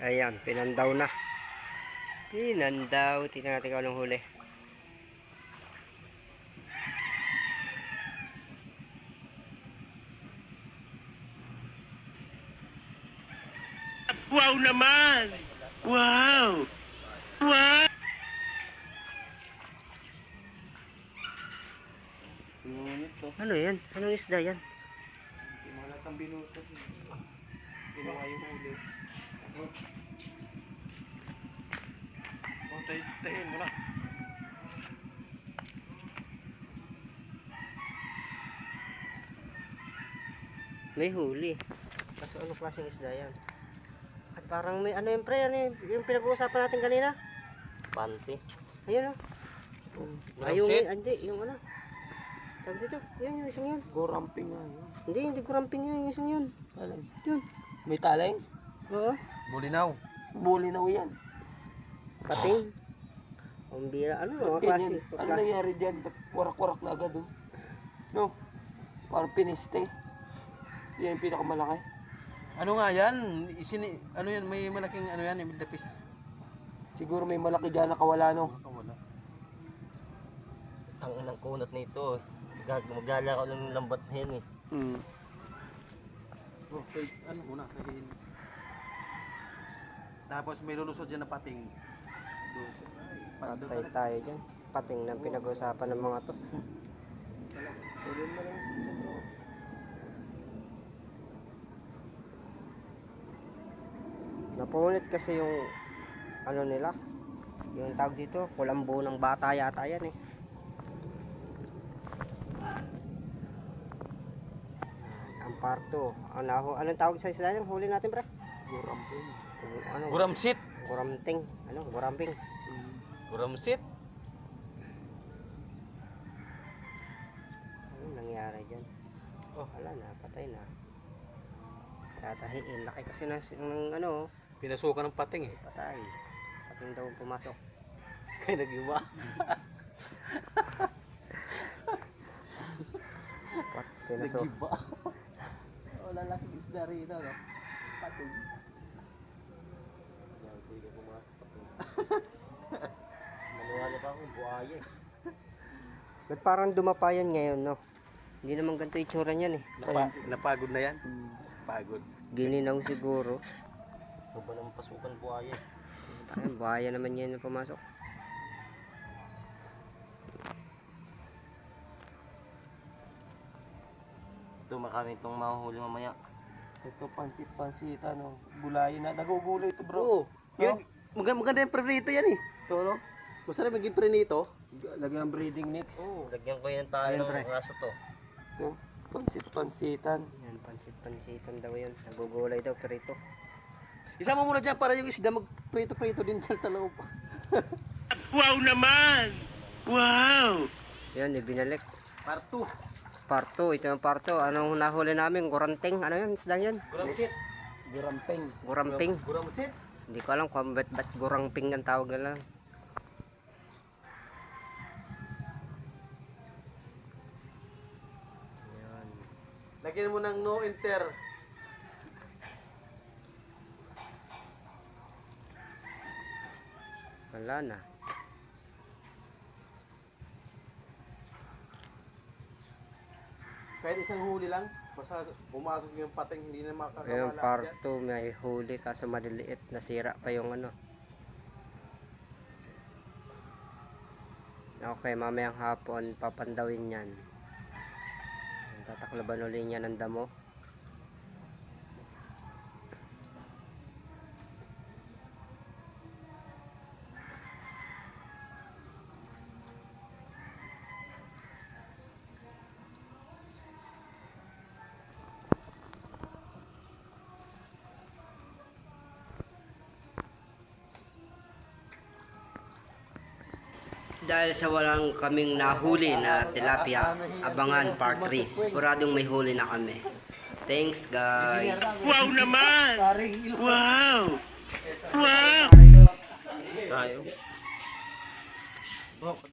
Ayan, pinandaw na. Pinandaw. Tingnan natin kung anong huli. Wow naman! Wow! Wow! Ano yan? Anong isda yan? Malatang binutas. Ginawa yung huli. Tahin mo na. May huli. Kaso ano klaseng isda yan? At parang may ano yung pre, ano yung pinag-uusapan natin kanina? Panty. Ayun o. Ay, yung, hindi, yung ano. Tawag dito, yun, yung isang yun. Goramping nga yun. Hindi guramping yun, yung isang yun. Talay. Yun. May talay? Oo. Bulinaw. Bulinaw yan. Pating. Ang bira, ano, mga Ganyan. klase. Ano nangyari dyan? Ba't warak-warak na agad oh? No? Parang piniste. Yan yung pinakamalaki. Ano nga yan? Ano yan? May malaking ano yan, may dapis. Siguro may malaki dyan nakawala no? Wala. Ang inang kunat nito. Magala ko ng lambat na yan eh. Okay, ano muna? Kahihin. Tapos may lulusod dyan na pating. Patay tayo dyan. Pating ng pinag-uusapan ng mga to. Napunit kasi yung ano nila. Yung tawag dito, kulambo ng bata yata yan eh. Ang parto. Anong tawag sa isla yung huli natin, pre? Goramping. Ano? Guramsit. Guramting. Ano? Guramping. Guramsit. Ano nangyari dyan? Oh, wala na. Patay na. Tatahiin. Laki kasi ng ano, Pinasukan ng pating eh. patay. Pating daw pumasok. Kaya nag-iba. Pinasok. Nag-iba. Wala laking isda rito, no? Pating. Maniwala pa akong buhaya eh. Ba't parang dumapayan ngayon, no? Hindi naman ganito itsura niyan eh. Napagod na yan. Pagod. Gininaw siguro. Ano ba naman pasukan buhaya eh. Ayun, buhaya naman yan na pumasok. Ito makami itong mahuhuli mamaya. Ito pansit-pansit ano. Gulayin na. Nagugulay ito bro. Oo. Yan, maganda yung prenito yan eh. Ito no? Masarap maging prenito. Lagyan ng breeding mix. Oo, lagyan ko yan tayo Ayun, pre. ng aso to. Ito. Pansit-pansitan. Yan, pansit-pansitan daw yun. Nagugulay daw, pero ito. Isama mo muna dyan para yung isda mag-prito-prito din dyan sa loob. Wow naman! Wow! Yan, ibinalik. Parto. Parto, ito yung parto. Anong nahuli namin? Guranting. Ano yun? Isda yun? Guramsit. Goramping. Guramping. Guramsit. Hindi ko alam kung ba't guramping ang tawag nila. Yan. Lagyan mo ng no enter. Wala na. Kahit isang huli lang. Basta pumasok yung pating hindi na Yung makakawala. parto may huli kaso maliliit. Nasira pa yung ano. Okay, mamayang hapon papandawin yan. Tataklaban ulit niya ng damo. Dahil sa walang kaming nahuli na tilapia, abangan part 3. Siguradong may huli na kami. Thanks guys! Wow naman! Wow! Wow! Tayo.